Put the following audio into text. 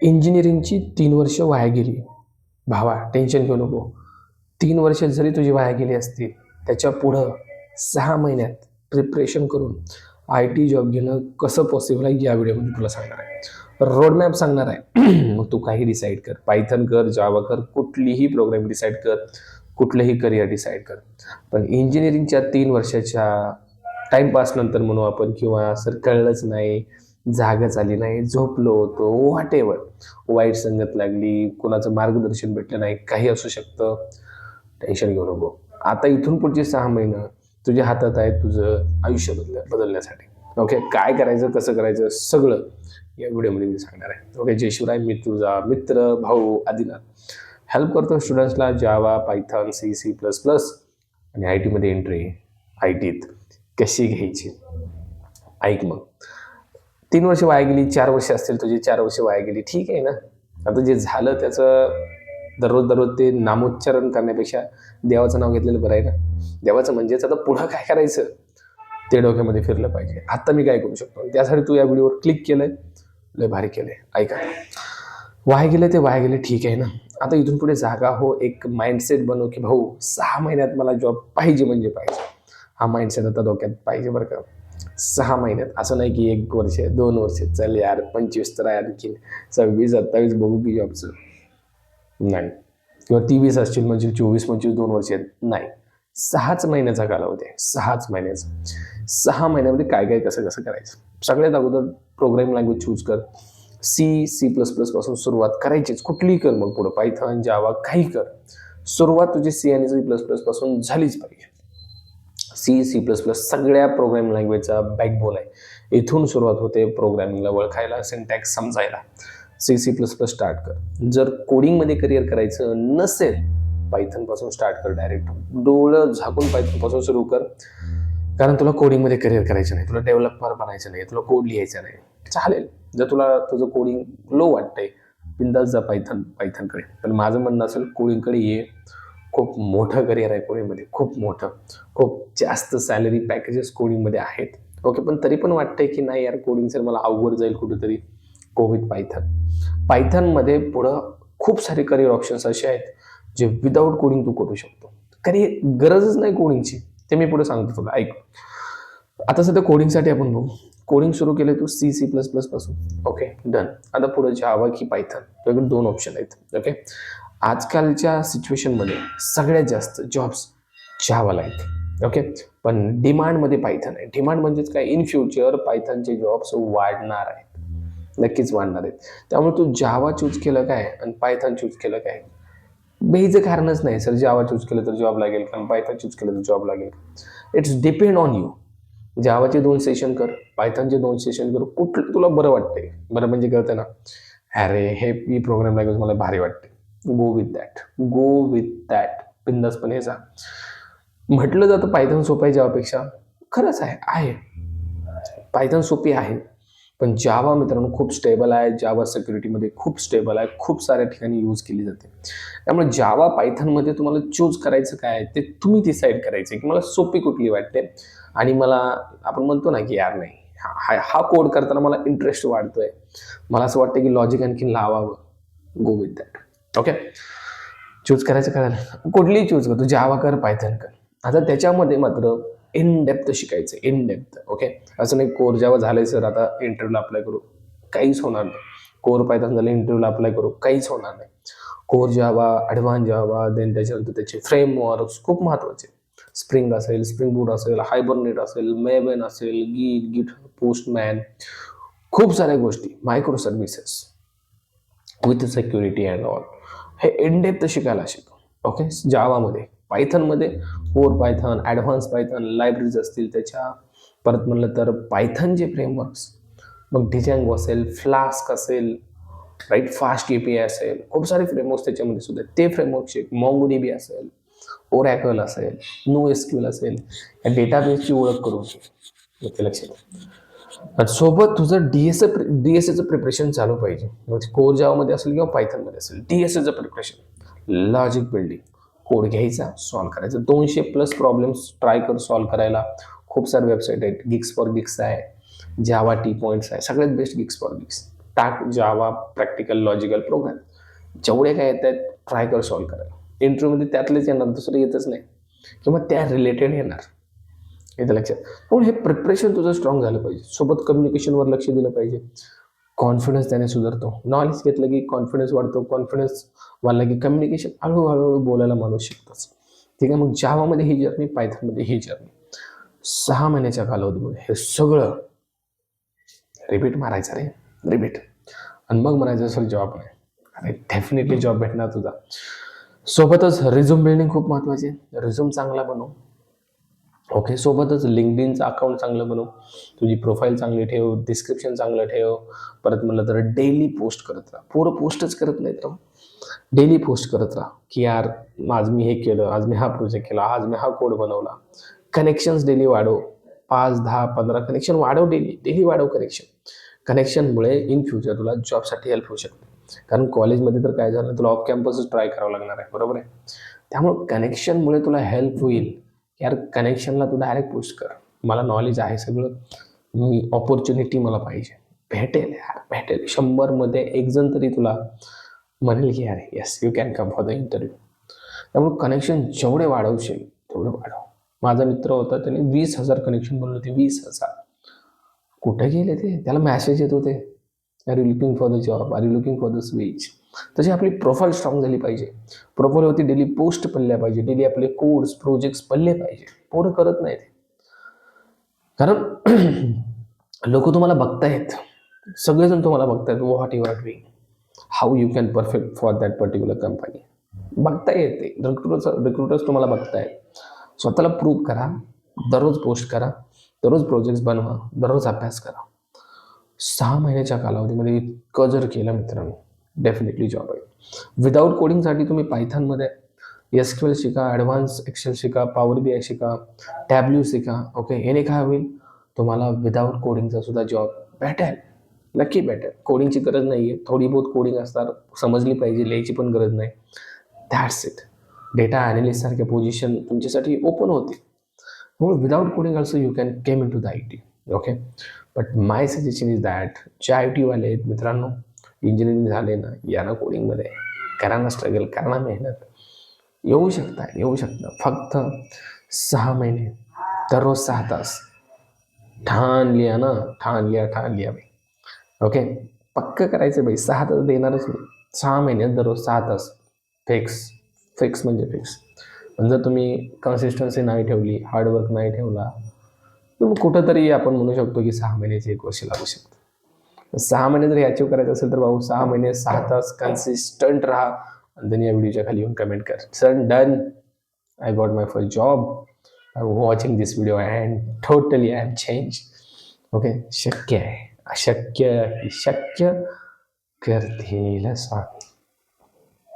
इंजिनिअरिंगची 3 वर्ष वाया गेली. भावा टेन्शन घेऊ नको. 3 वर्ष जरी तुझी वाया गेली असतील, त्याच्या पुढं 6 महिन्यात प्रिपरेशन करून IT जॉब घेणं कसं पॉसिबल आहे या व्हिडिओमध्ये तुला सांगणार आहे. रोडमॅप सांगणार आहे. मग तू काही डिसाईड कर, पायथन कर, जावा कर, कुठलीही प्रोग्राम डिसाईड कर, कुठलंही करिअर डिसाईड कर. पण इंजिनिअरिंगच्या 3 वर्षाच्या टाइमपास नंतर म्हणू आपण, किंवा सर कळलंच नाही, जागच आली नाही, झोपलो होतो, व्हॉट एव्हर, वाईट संगत लागली, कोणाचं मार्गदर्शन भेटलं नाही, काही असू शकतं, टेन्शन घेऊ नको. आता इथून पुढचे 6 महिने तुझ्या हातात आहे, तुझं आयुष्य बदलण्यासाठी. ओके, काय करायचं, कसं करायचं, सगळं या व्हिडिओमध्ये मी सांगणार आहे. ओके, जय शिवराय. मी तुझा मित्र भाऊ आदिनाथ हेल्प करतो स्टुडंट्सला जावा, पायथन, C++ आणि IT मध्ये एंट्री, ITत कशी घ्यायची. ऐक मग, 3 वर्ष वाया गेली, 4 वर्ष असतील तुझी, 4 वर्ष वाया गेली, ठीक आहे ना. आता जे झालं त्याचं दररोज ते नामोच्चारण करण्यापेक्षा देवाचं नाव घेतलेलं बरं आहे ना. देवाचं म्हणजेच आता पुढं काय करायचं ते डोक्यामध्ये फिरलं पाहिजे. आता मी काय करू शकतो, त्यासाठी तू या व्हिडिओवर क्लिक केलंय, लय भारी केलंय. ऐका, वाया गेले ते वाया गेले, ठीक आहे ना. आता इथून पुढे जागा हो, एक माइंडसेट बनव की भाऊ 6 महिन्यात मला जॉब पाहिजे म्हणजे पाहिजे. हा माइंडसेट आता डोक्यात पाहिजे बरं का. 6 महिन्यात, असं नाही की 1 वर्ष 2 वर्ष, चल यार 25 तर आहे, आणखी 26 27 बघू की जॉबचं नाही, किंवा 23 असतील म्हणजे 24 25 2 वर्ष आहेत, नाही. 6च महिन्याचा कालावधी आहे, 6च महिन्याचा. 6 महिन्यामध्ये काय काय कसं कसं करायचं. सगळ्यात अगोदर प्रोग्रामिंग लँग्वेज चूज कर. C++ पासून सुरुवात करायचीच, कुठलीही कर, मग पुढे पायथन, जावा, काही कर. सुरुवात तुझी C आणि C++ पासून झालीच पाहिजे. C++ सगळ्या प्रोग्रामिंग लँग्वेजचा बॅकबोन आहे. इथून सुरुवात होते प्रोग्रामिंगला ओळखायला, सिंटॅक्स समजायला. C++ स्टार्ट कर. जर कोडिंगमध्ये करिअर करायचं नसेल, पायथन पासून स्टार्ट कर. डायरेक्ट डोळं झाकून पायथन पासून सुरू कर, कारण तुला कोडिंगमध्ये करिअर करायचं नाही, तुला डेव्हलपर बनायचं नाही, तुला कोड लिहायचं नाही, चालेल. जर तुला तुझं कोडिंग लो वाटतंय, बिंदास जा पायथनकडे. पण माझं म्हणणं असेल कोडिंगकडे ये, खूप मोठं करिअर आहे कोडिंगमध्ये, खूप मोठं, खूप जास्त सॅलरी पॅकेजेस कोडिंगमध्ये आहेत. ओके, पण तरी पण वाटतंय की नाही यार कोडिंग सर मला अवघड जाईल कुठेतरी, गो विथ पायथन. पायथनमध्ये पुढं खूप सारे करिअर ऑप्शन्स असे आहेत जे विदाऊट कोडिंग तू करू शकतो. गरजच नाही कोडिंगची, ते मी पुढे सांगतो तुला. ऐक, आता सध्या कोडिंगसाठी आपण बघू. कोडिंग सुरू केलं तू C++ पासून, ओके डन. आता पुढे जावा की पायथन, तुझ्याकडे 2 ऑप्शन आहेत. ओके, आजकालच्या सिच्युएशनमध्ये सगळ्यात जास्त जॉब्स जावाला आहेत. ओके, पण डिमांडमध्ये पायथन आहे. डिमांड म्हणजेच काय, इन फ्युचर पायथनचे जॉब्स वाढणार आहेत, नक्कीच वाढणार आहेत. त्यामुळे तू जावा चूज केलं काय आणि पायथन चूज केलं काय, बेहीचं कारणच नाही सर जावा चूज केलं तर जॉब लागेल का, पायथन चूज केलं तर जॉब लागेल. It's depend on you. जावाचे 2 सेशन कर, पायथनचे 2 सेशन कर, कुठलं तुला बरं वाटतंय. बरं म्हणजे कळतं ना, अरे हे प्रोग्राम लँग्वेज मला भारी वाटते, गो विथ दॅट, बिंदासपणे जा. म्हटलं जातं पायथन सोपं आहे जावापेक्षा, खरंच आहे. पायथन सोपी आहे, पण जावा मित्रांनो खूप स्टेबल आहे. जावा सिक्युरिटीमध्ये खूप स्टेबल आहे, खूप साऱ्या ठिकाणी यूज केली जाते. त्यामुळे जावा पायथनमध्ये तुम्हाला चूज करायचं काय ते तुम्ही डिसाईड करायचं की मला सोपी कुठली वाटते, आणि मला आपण म्हणतो ना की यार नाही, हा कोड करताना मला इंटरेस्ट वाढतोय, मला असं वाटतं की लॉजिक आणखीन लावावं, go with that. Okay, choose करायचं कळलं, कुठलीही चूज कर, तू जावा कर, पायथन कर. आता त्याच्यामध्ये मात्र इन डेप्थ शिकायचं, इन डेप्थ. ओके, असं नाही कोर जावा झालंय सर आता इंटरव्ह्यूला अप्लाय करू, काहीच होणार नाही. कोर पायथन झालं इंटरव्ह्यूला अप्लाय करू, काहीच होणार नाही. कोर जावा, ॲडव्हान्स जावा, देन त्याच्यानंतर त्याचे फ्रेमवर्क्स खूप महत्त्वाचे. स्प्रिंग असेल, स्प्रिंग बूट असेल, हायबरनेट असेल, मेवन असेल, गिट, पोस्टमॅन, खूप साऱ्या गोष्टी, micro services with security and all, हे इन डेप्थ शिकायला शिकव. ओके, जावामध्ये. पायथनमध्ये core Python, advance Python, libraries असतील त्याच्या, परत म्हणलं तर पायथनचे फ्रेमवर्क्स, मग डिजँगो असेल, फ्लास्क असेल, राईट, फास्ट API असेल, खूप सारे फ्रेमवर्क्स त्याच्यामध्ये सुद्धा, ते फ्रेमवर्क शिक. MongoDB असेल, ओरॅकल असेल, NoSQL असेल, या डेटाबेसची ओळख करून घे, लक्षात. सोबत तुझं DSAचं प्रिपरेशन चालू पाहिजे. मग कोर जावामध्ये असेल किंवा पायथनमध्ये असेल, DSAचं प्रिपरेशन, लॉजिक बिल्डिंग, कोड घ्यायचा, सॉल्व्ह करायचा. 200+ प्रॉब्लेम्स ट्राय कर सॉल्व्ह करायला. खूप सारे वेबसाईट आहेत, गिक्स फॉर गिक्स आहे, जावा टी पॉइंट्स आहे, सगळ्यात बेस्ट गिक्स फॉर गिक्स. टाक जावा, प्रॅक्टिकल, लॉजिकल प्रोग्राम, जेवढे काय येत आहेत ट्राय कर सॉल्व्ह करायला. इंटरव्ह्यूमध्ये त्यातलेच येणार, दुसरं येतच नाही किंवा त्या रिलेटेड येणार. येतं लक्षात. म्हणून हे प्रिपरेशन तुझं स्ट्रॉंग झालं पाहिजे. सोबत कम्युनिकेशनवर लक्ष दिलं पाहिजे. कॉन्फिडन्स त्याने सुधारतो. नॉलेज घेतलं की कॉन्फिडन्स वाढतो. कॉन्फिडन्स वाढला की कम्युनिकेशन हळूहळू बोलायला माणूस शिकतोच. ठीक आहे. मग जावामध्ये ही जर्नी, पायथनमध्ये ही जर्नी, 6 महिन्याच्या कालावधीमध्ये हे सगळं रिपीट मारायचं रे, रिपीट. आणि मग म्हणायचं असेल जॉब नाही, अरे डेफिनेटली जॉब भेटणार तुझा. सोबतच रिझ्यूम बिल्डिंग खूप महत्वाची आहे. रिझ्यूम चांगला बनव. ओके. सोबतच लिंक्डइनचं अकाउंट चांगलं बनव. तुझी प्रोफाईल चांगली ठेव, डिस्क्रिप्शन चांगलं ठेव. परत म्हणलं तर डेली पोस्ट करत राहा. पोरं पोस्टच करत नाहीत राव. डेली पोस्ट करत राहा की यार आज मी हे केलं, आज मी हा प्रोजेक्ट केला, आज मी हा कोड बनवला. कनेक्शन्स डेली वाढव. 5, 10, 15 कनेक्शन वाढव. डेली वाढव कनेक्शन. कनेक्शनमुळे इन फ्युचर तुला जॉबसाठी हेल्प होऊ शकते. कारण कॉलेजमध्ये तर काय झालं, तुला ऑफ कॅम्पसच ट्राय करावं लागणार आहे, बरोबर आहे. त्यामुळे कनेक्शनमुळे तुला हेल्प होईल. यार कनेक्शनला तू डायरेक्ट पोस्ट कर, मला नॉलेज आहे सगळं, मी ऑपॉर्च्युनिटी मला पाहिजे, भेटेल यार भेटेल. 100मध्ये 1 जण तरी तुला म्हणेल की यार yes you can come for the interview. त्यामुळे कनेक्शन जेवढे वाढवशील तेवढं वाढव. माझा मित्र होता, त्याने 20,000 कनेक्शन बनवले होते. 20,000. कुठे गेले ते? त्याला मॅसेज येत होते, are you looking for the job, are you looking for the switch. तशी आपली प्रोफाईल स्ट्रॉंग झाली पाहिजे. प्रोफाईलवरती डेली पोस्ट पडल्या पाहिजे, डेली आपले कोड्स प्रोजेक्ट्स पडले पाहिजे. पोरं करत नाहीत. कारण लोक तुम्हाला बघतायत, सगळेजण तुम्हाला बघतायत, what you are doing, how you can perfect for that particular company. बघता येते, रिक्रुटर्स तुम्हाला बघतायत. स्वतःला प्रूव्ह करा, दररोज पोस्ट करा, दररोज प्रोजेक्ट्स बनवा, दररोज अभ्यास करा. 6 महिन्याच्या कालावधीमध्ये इतकं जर केलं मित्रांनो, डेफिनेटली जॉब आहे. विदाऊट कोडिंगसाठी तुम्ही पायथनमध्ये SQL शिका, ॲडव्हान्स एक्सेल शिका, पॉवर BI शिका, टॅब्ल्यू शिका. ओके. याने काय होईल, तुम्हाला विदाऊट कोडिंगचा सुद्धा जॉब भेटेल, नक्की भेटेल. कोडिंगची गरज नाही आहे, थोडी बहुत कोडिंग असणार, समजली पाहिजे, लिहायची पण गरज नाही. That's it. डेटा ॲनालिस्ट सारख्या पोझिशन तुमच्यासाठी ओपन होते. म्हणून without coding also you can came in to the IT. Okay. But my suggestion is that जे IT वाले आहेत मित्रांनो, इंजिनिअरिंग झाले ना, या ना कोडिंगमध्ये, करा ना स्ट्रगल, करा ना मेहनत, येऊ शकता. फक्त 6 महिने, दररोज 6 तास. ठाण लिया भाई. ओके. पक्क करायचं भाई, 6 तास देणारच मी. 6 महिन्यात दररोज 6 तास फिक्स म्हणजे फिक्स. पण जर तुम्ही कन्सिस्टन्सी नाही ठेवली, हार्डवर्क नाही ठेवला, तर मग कुठंतरी आपण म्हणू शकतो की 6 महिन्याचे 1 वर्ष लागू शकतं. 6 महिने जर अचीव करायचं असेल तर भाऊ 6 महिने 6 तास कन्सिस्टंट राहा. आणि then या व्हिडिओच्या खाली येऊन कमेंट कर, sir done, I got my first job, I watching this video and totally I am change. Okay. शक्य आहे, अशक्य शक्य करतील स्वामी.